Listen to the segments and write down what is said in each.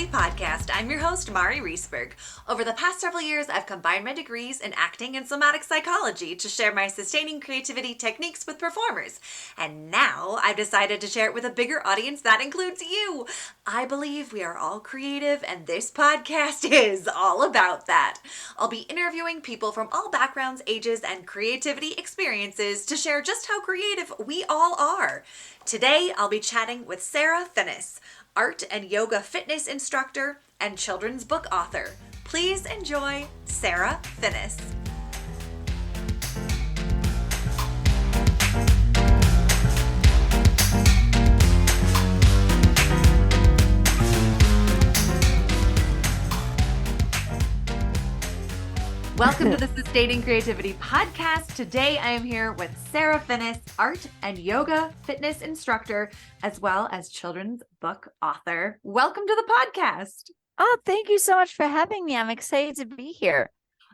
Creativity Podcast. I'm your host, Mari Reesberg. Over the past several years, I've combined my degrees in acting and somatic psychology to share my sustaining creativity techniques with performers. And now I've decided to share it with a bigger audience that includes you. I believe we are all creative, and this podcast is all about that. I'll be interviewing people from all backgrounds, ages, and creativity experiences to share just how creative we all are. Today, I'll be chatting with Sarah Finniss, art and yoga fitness instructor and children's book author. Please enjoy Sarah Finniss. Welcome to the Sustaining Creativity Podcast. Today I am here with Sarah Finniss, art and yoga fitness instructor, as well as children's book author. Welcome to the podcast. Oh, thank you so much for having me. I'm excited to be here.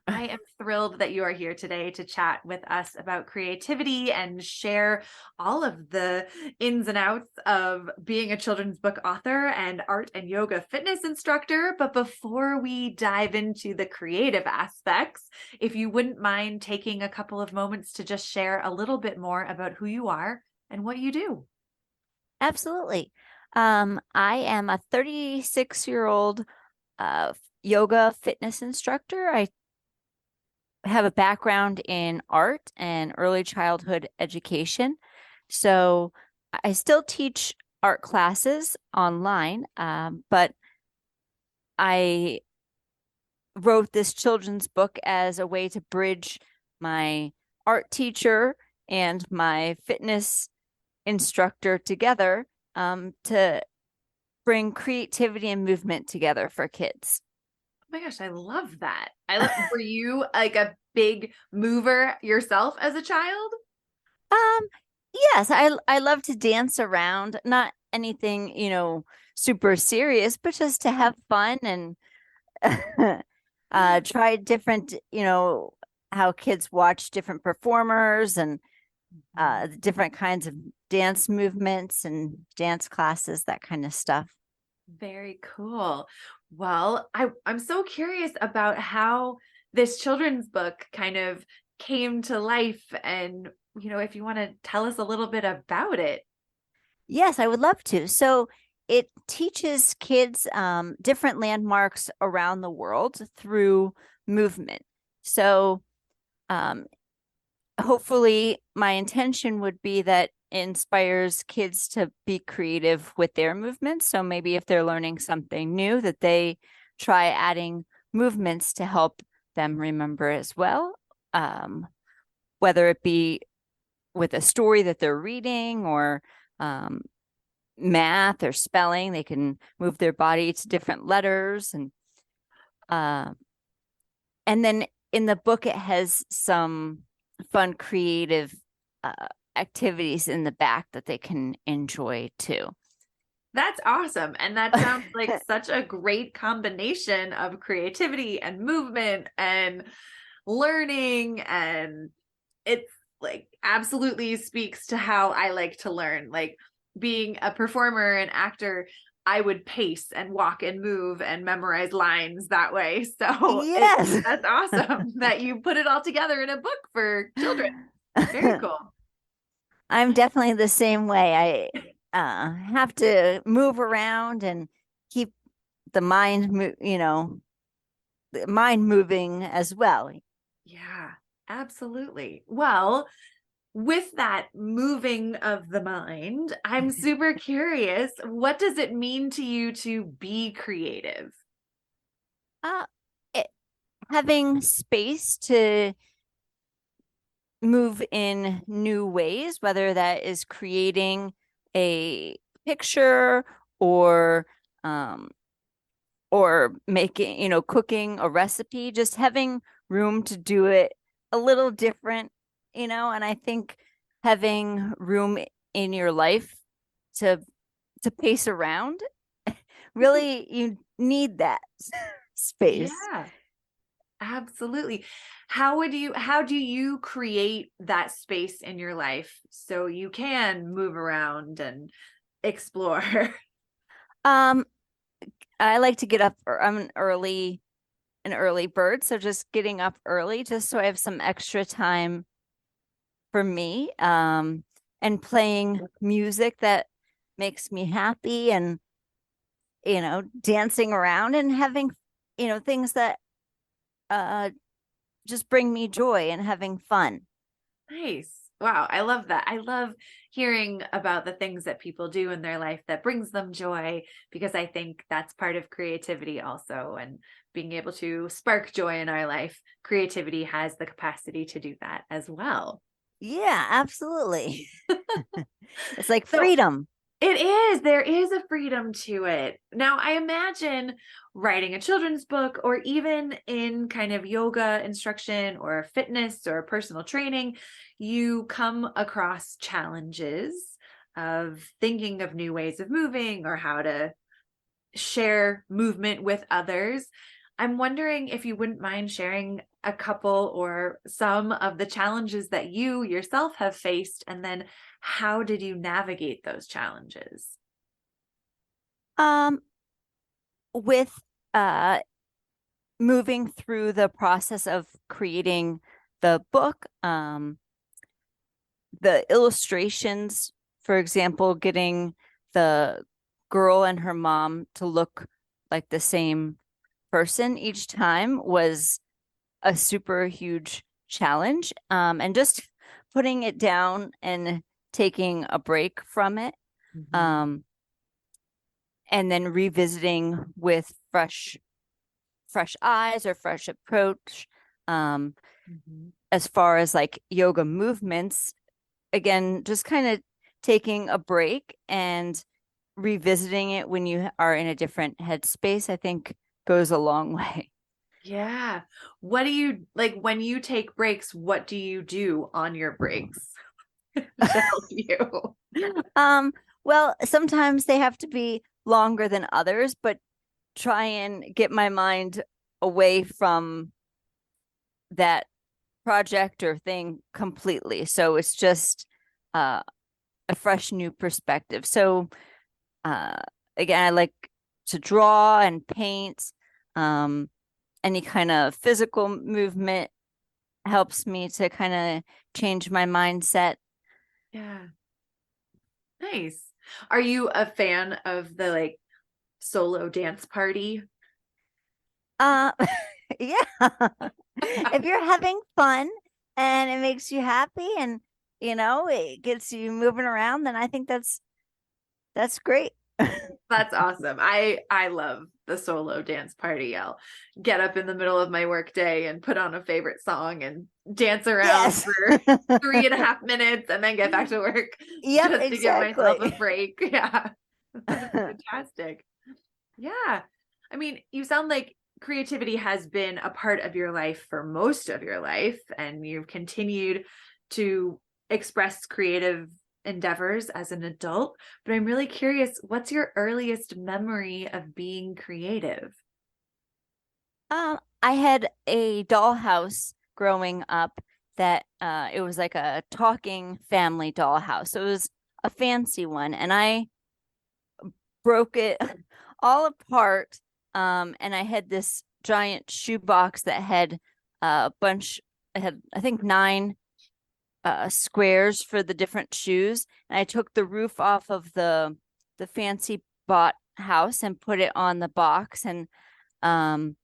I am thrilled that you are here today to chat with us about creativity and share all of the ins and outs of being a children's book author and art and yoga fitness instructor. But before we dive into the creative aspects, if you wouldn't mind taking a couple of moments to just share a little bit more about who you are and what you do. Absolutely. I am a 36-year-old yoga fitness instructor. I have a background in art and early childhood education. So I still teach art classes online, but I wrote this children's book as a way to bridge my art teacher and my fitness instructor together to bring creativity and movement together for kids. Oh my gosh, I love that. Were you like a big mover yourself as a child? Yes, I love to dance around, not anything, super serious, but just to have fun and try different, how kids watch different performers and different kinds of dance movements and dance classes, that kind of stuff. Very cool. Well, I'm so curious about how this children's book kind of came to life and, if you want to tell us a little bit about it. Yes, I would love to. So it teaches kids different landmarks around the world through movement. So hopefully my intention would be that inspires kids to be creative with their movements. So maybe if they're learning something new, that they try adding movements to help them remember as well. Whether it be with a story that they're reading or math or spelling, they can move their body to different letters. And then in the book, it has some fun, creative activities in the back that they can enjoy too. That's awesome. And that sounds like such a great combination of creativity and movement and learning. And it's like absolutely speaks to how I like to learn. Like being a performer and actor, I would pace and walk and move and memorize lines that way. So yes, that's awesome that you put it all together in a book for children. Very cool. I'm definitely the same way. I have to move around and keep the mind, the mind moving as well. Yeah, absolutely. Well, with that moving of the mind, I'm super curious. What does it mean to you to be creative? Uh, Having space to move in new ways, whether that is creating a picture or making, cooking a recipe, just having room to do it a little different, and I think having room in your life to pace around, really you need that space. Yeah, absolutely. How do you create that space in your life so you can move around and explore? Um, I like to get up. I'm an early bird, so just getting up early, just so I have some extra time for me, and playing music that makes me happy, and dancing around and having things that uh just bring me joy and having fun. Nice. Wow, I love that. I love hearing about the things that people do in their life that brings them joy, because I think that's part of creativity also, and being able to spark joy in our life. Creativity has the capacity to do that as well. Yeah, absolutely. It's like So freedom. it is. There is a freedom to it. Now, I imagine writing a children's book, or even in kind of yoga instruction or fitness or personal training, you come across challenges of thinking of new ways of moving or how to share movement with others. I'm wondering if you wouldn't mind sharing a couple or some of the challenges that you yourself have faced, and then how did you navigate those challenges? um with uh moving through the process of creating the book, the illustrations, for example, getting the girl and her mom to look like the same person each time was a super huge challenge. And just putting it down and taking a break from it. Mhm. Um, and then revisiting with fresh eyes or fresh approach. Um, Mhm. as far as like yoga movements, again, just kind of taking a break and revisiting it when you are in a different headspace, I think goes a long way. Yeah. What do you like when you take breaks? What do you do on your breaks to help you? Um, well, sometimes they have to be longer than others, but try and get my mind away from that project or thing completely. So it's just uh, a fresh new perspective. So uh, again, I like to draw and paint. Um, any kind of physical movement helps me to kind of change my mindset. Yeah. Nice. Are you a fan of the like solo dance party? Uh, yeah. If you're having fun and it makes you happy and it gets you moving around, then I think that's great. That's awesome. I love the solo dance party. I'll get up in the middle of my work day and put on a favorite song and dance around Yes. for 3.5 minutes and then get back to work Yep, just to give myself a exactly. break. Yeah. That's fantastic. Yeah. I mean, you sound like creativity has been a part of your life for most of your life, and you've continued to express creative endeavors as an adult. But I'm really curious, what's your earliest memory of being creative? I had a dollhouse growing up that it was like a talking family dollhouse. So it was a fancy one, and I broke it all apart. And I had this giant shoebox that had a bunch, I had, I think, nine squares for the different shoes. And I took the roof off of the fancy bought house and put it on the box, and um,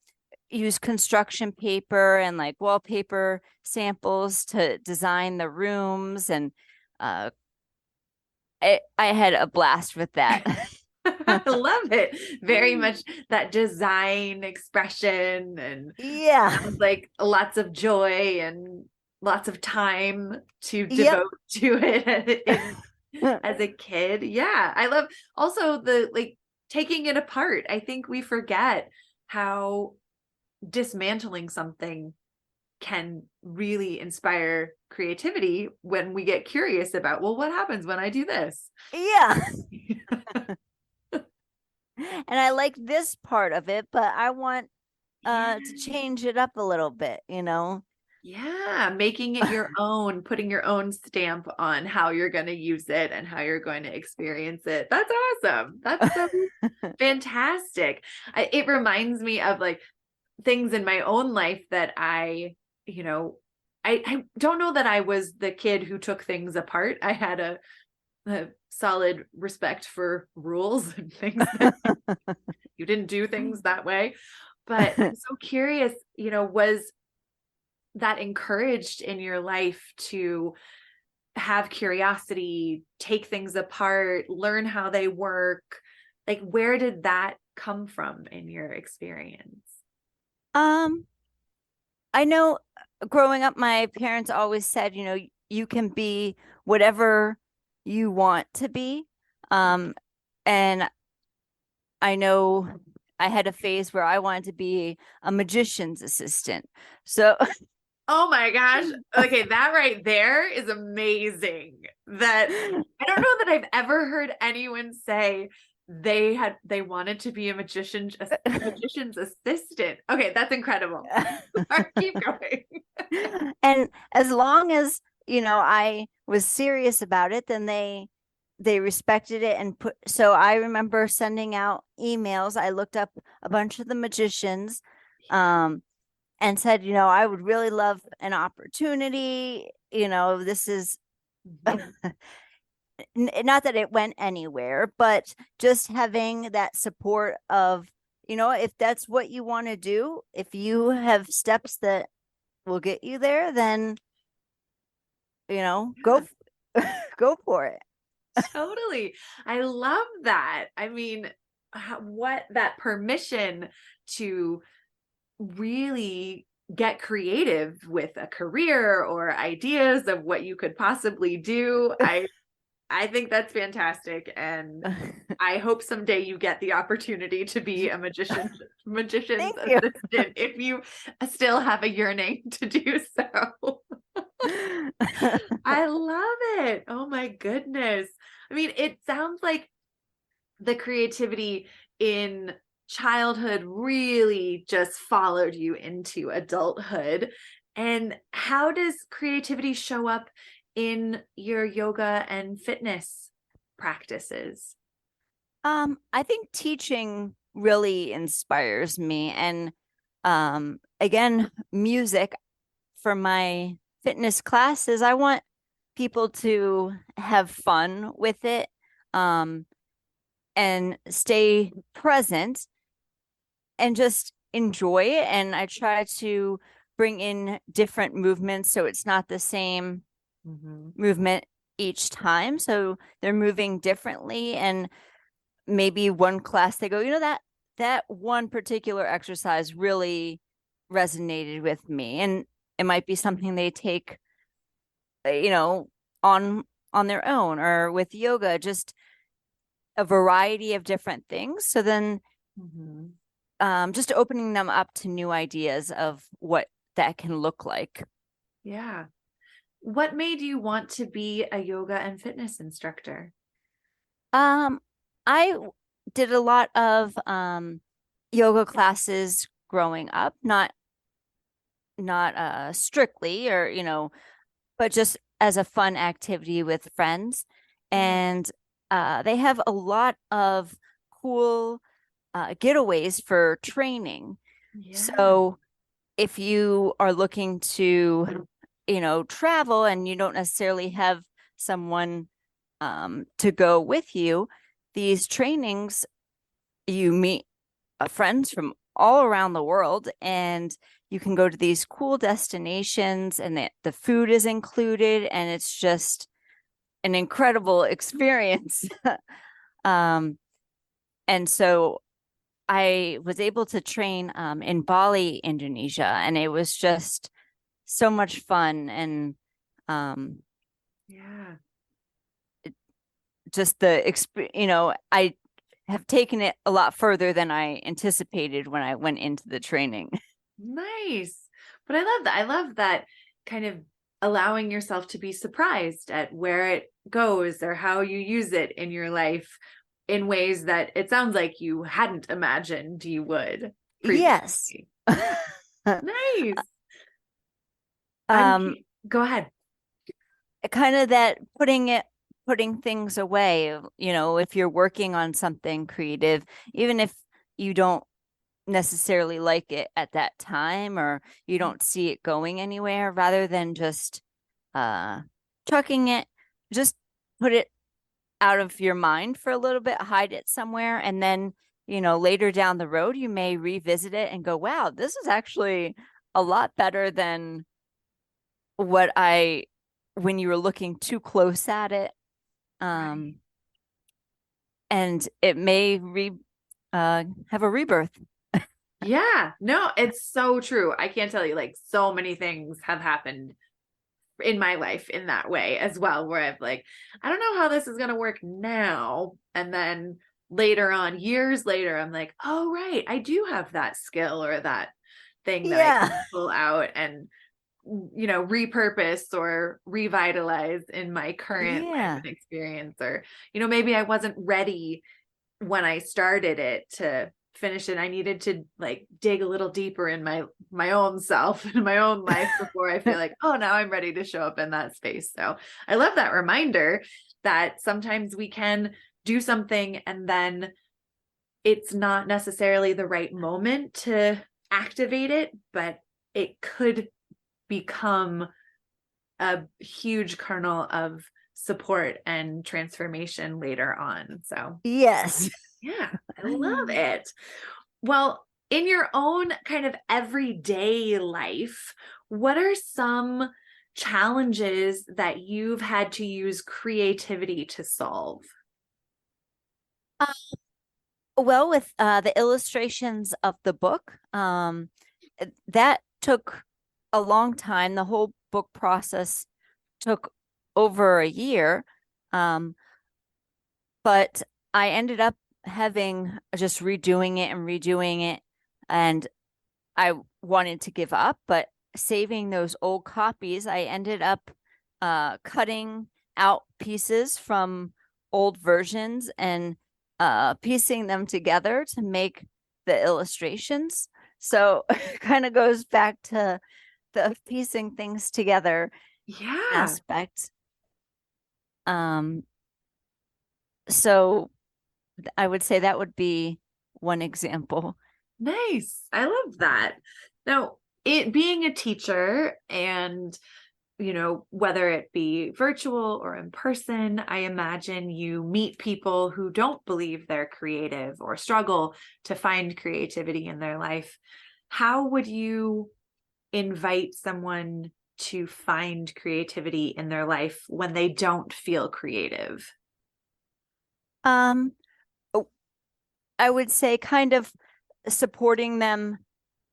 used construction paper and like wallpaper samples to design the rooms. And uh, I had a blast with that. I love it. Very much that design expression, and Yeah. sounds like lots of joy and lots of time to Yep. devote to it as a kid. Yeah, I love also the like taking it apart. I think we forget how dismantling something can really inspire creativity when we get curious about, well, what happens when I do this? Yeah. And I like this part of it, but I want to change it up a little bit. Yeah, making it your own, putting your own stamp on how you're going to use it and how you're going to experience it. That's awesome. That's so fantastic. It reminds me of like things in my own life that you know, I don't know that I was the kid who took things apart. I had a solid respect for rules and things that you didn't do things that way. But I'm so curious, was that encouraged in your life to have curiosity, take things apart, learn how they work? Like, where did that come from in your experience? Um, I know growing up, my parents always said, you can be whatever you want to be. Um, and I know I had a phase where I wanted to be a magician's assistant. So, Oh my gosh. Okay, that right there is amazing. That I don't know that I've ever heard anyone say they wanted to be a magician's assistant. Okay, that's incredible. Keep going. and as long as, I was serious about it, then they respected it and put, so I remember sending out emails. I looked up a bunch of the magicians, and said, I would really love an opportunity. This is Mhm. not that it went anywhere, but just having that support of, if that's what you want to do, if you have steps that will get you there, then, Yeah, go for it. totally. I love that. I mean, what that permission to really get creative with a career or ideas of what you could possibly do. I think that's fantastic, and I hope someday you get the opportunity to be a magician's Thank you. assistant if you still have a yearning to do so. I love it. Oh my goodness. I mean, it sounds like the creativity in childhood really just followed you into adulthood. And how does creativity show up in your yoga and fitness practices? I think teaching really inspires me. And again, music for my fitness classes, I want people to have fun with it, um, and stay present and just enjoy it. And I try to bring in different movements so it's not the same Mm-hmm. movement each time. So they're moving differently. And maybe one class they go, that one particular exercise really resonated with me. And it might be something they take, you know, on their own, or with yoga, just a variety of different things. So then Mm-hmm. just opening them up to new ideas of what that can look like. Yeah. What made you want to be a yoga and fitness instructor? Um, I did a lot of yoga classes growing up, not strictly, or but just as a fun activity with friends. Yeah. And they have a lot of cool getaways for training. Yeah. So if you are looking to, travel and you don't necessarily have someone to go with you, these trainings, you meet friends from all around the world, and you can go to these cool destinations, and the food is included, and it's just an incredible experience. um, and so I was able to train in Bali, Indonesia, and it was just so much fun. And um, Yeah. just I have taken it a lot further than I anticipated when I went into the training. Nice. But I love that. I love that kind of allowing yourself to be surprised at where it goes or how you use it in your life in ways that it sounds like you hadn't imagined you would Yes. previously. Nice. Um, Go ahead. kind of that putting things away, if you're working on something creative, even if you don't necessarily like it at that time or you don't see it going anywhere, rather than just uh chucking it, just put it out of your mind for a little bit, hide it somewhere, and then, later down the road, you may revisit it and go, wow, this is actually a lot better than what I when you were looking too close at it. Right. Um, and it may have a rebirth. Yeah, no, it's so true. I can't tell you, like, so many things have happened in my life in that way as well, where I've like, I don't know how this is going to work now. And then later on, years later, I'm like, oh, right, I do have that skill or that thing that I can Yeah. pull out and, repurpose or revitalize in my current life Yeah. and experience. Or, maybe I wasn't ready when I started it to finish it. I needed to like dig a little deeper in my own self and my own life before I feel like, oh, now I'm ready to show up in that space. So I love that reminder that sometimes we can do something and then it's not necessarily the right moment to activate it, but it could become a huge kernel of support and transformation later on. So Yes. yeah, I love it. Well, in your own kind of everyday life, what are some challenges that you've had to use creativity to solve? Well, with the illustrations of the book, that took a long time. The whole book process took over a year. Um, but I ended up having just redoing it and redoing it. And I wanted to give up, but saving those old copies, I ended up cutting out pieces from old versions and piecing them together to make the illustrations. So it kind of goes back to the piecing things together Yeah, aspect. Um, so I would say that would be one example. nice. I love that. Now, it being a teacher and whether it be virtual or in person, I imagine you meet people who don't believe they're creative or struggle to find creativity in their life. How would you invite someone to find creativity in their life when they don't feel creative? Um, I would say kind of supporting them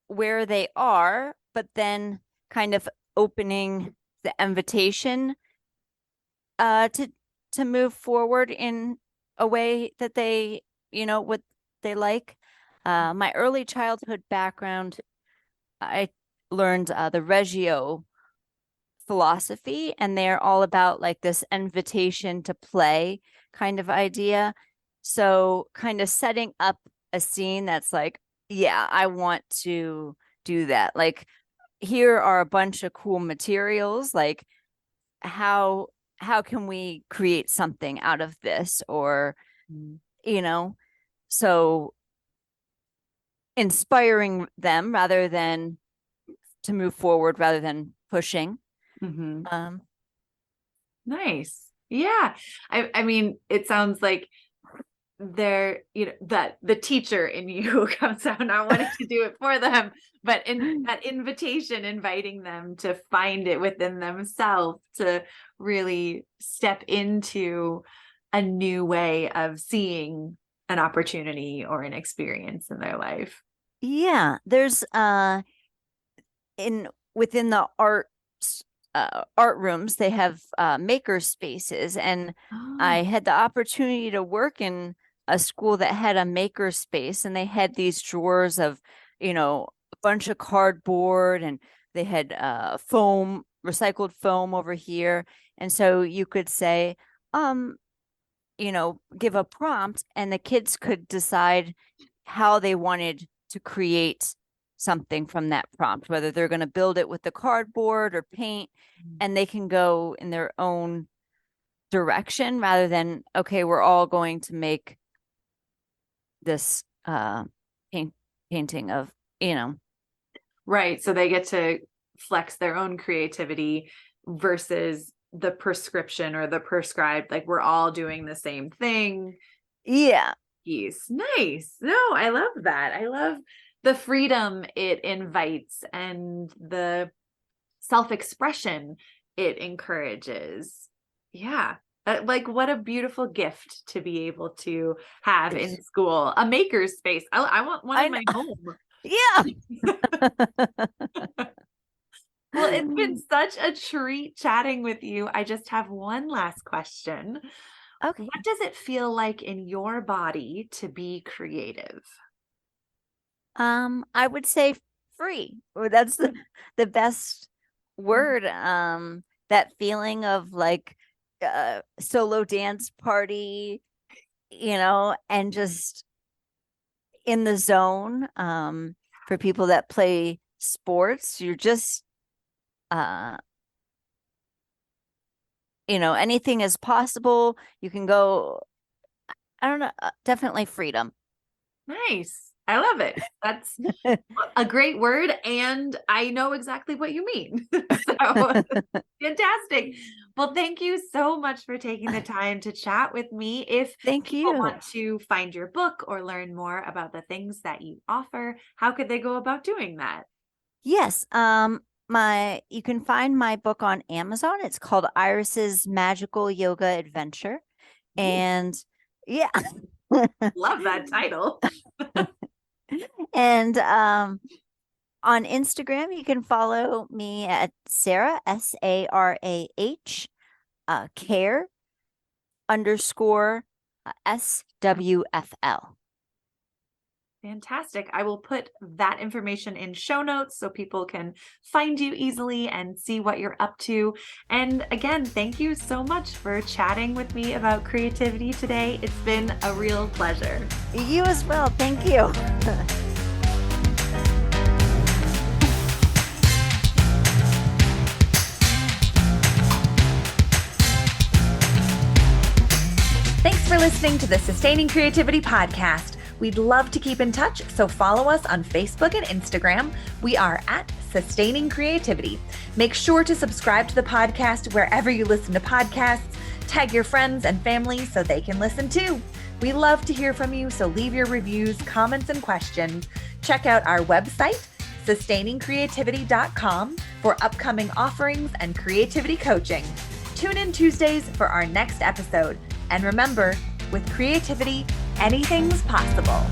where they are, but then kind of opening the invitation to move forward in a way that they, what they like. My early childhood background, I learned the Reggio philosophy, and they're all about like this invitation to play kind of idea. So, kind of setting up a scene that's like, yeah, I want to do that. Like, here are a bunch of cool materials. Like, how how can we create something out of this? Or, Mm. you know, so inspiring them rather than to move forward rather than pushing. Mm-hmm. Um, Nice. Yeah. I mean, it sounds like there, that the teacher in you comes out not wanting to do it for them, but in that invitation, inviting them to find it within themselves to really step into a new way of seeing an opportunity or an experience in their life. yeah, there's in within the art rooms they have maker spaces, and I Oh, had the opportunity to work in a school that had a maker space, and they had these drawers of, a bunch of cardboard, and they had foam, recycled foam over here, and so you could say, um give a prompt, and the kids could decide how they wanted to create something from that prompt, whether they're going to build it with the cardboard or paint, and they can go in their own direction rather than, okay, we're all going to make this painting of, Right. So they get to flex their own creativity versus the prescription or the prescribed, like we're all doing the same thing. Yeah. Yes. Nice. No, I love that. I love the freedom it invites and the self-expression it encourages. Yeah. Like what a beautiful gift to be able to have in school, a maker's space. I want one in my home. Yeah. Well, it's been such a treat chatting with you. I just have one last question. Okay. What does it feel like in your body to be creative? I would say free. Or that's the best word. That feeling of like solo dance party, and just in the zone. For people that play sports, you're just anything is possible. You can go, I don't know, definitely freedom. Nice. I love it. That's a great word. And I know exactly what you mean. So fantastic. Well, thank you so much for taking the time to chat with me. If Thank people you. want to find your book or learn more about the things that you offer, how could they go about doing that? Yes. You can find my book on Amazon. It's called Iris's Magical Yoga Adventure. And yeah. Love that title. And on Instagram, you can follow me at Sarah, SARAH, care _ SWFL. Fantastic. I will put that information in show notes so people can find you easily and see what you're up to. And again, thank you so much for chatting with me about creativity today. It's been a real pleasure. You as well. Thank you. Thanks for listening to the Sustaining Creativity Podcast. We'd love to keep in touch, so follow us on Facebook and Instagram. We are at Sustaining Creativity. Make sure to subscribe to the podcast wherever you listen to podcasts. Tag your friends and family so they can listen too. We love to hear from you, so leave your reviews, comments, and questions. Check out our website, sustainingcreativity.com, for upcoming offerings and creativity coaching. Tune in Tuesdays for our next episode. And remember, with creativity, anything's possible.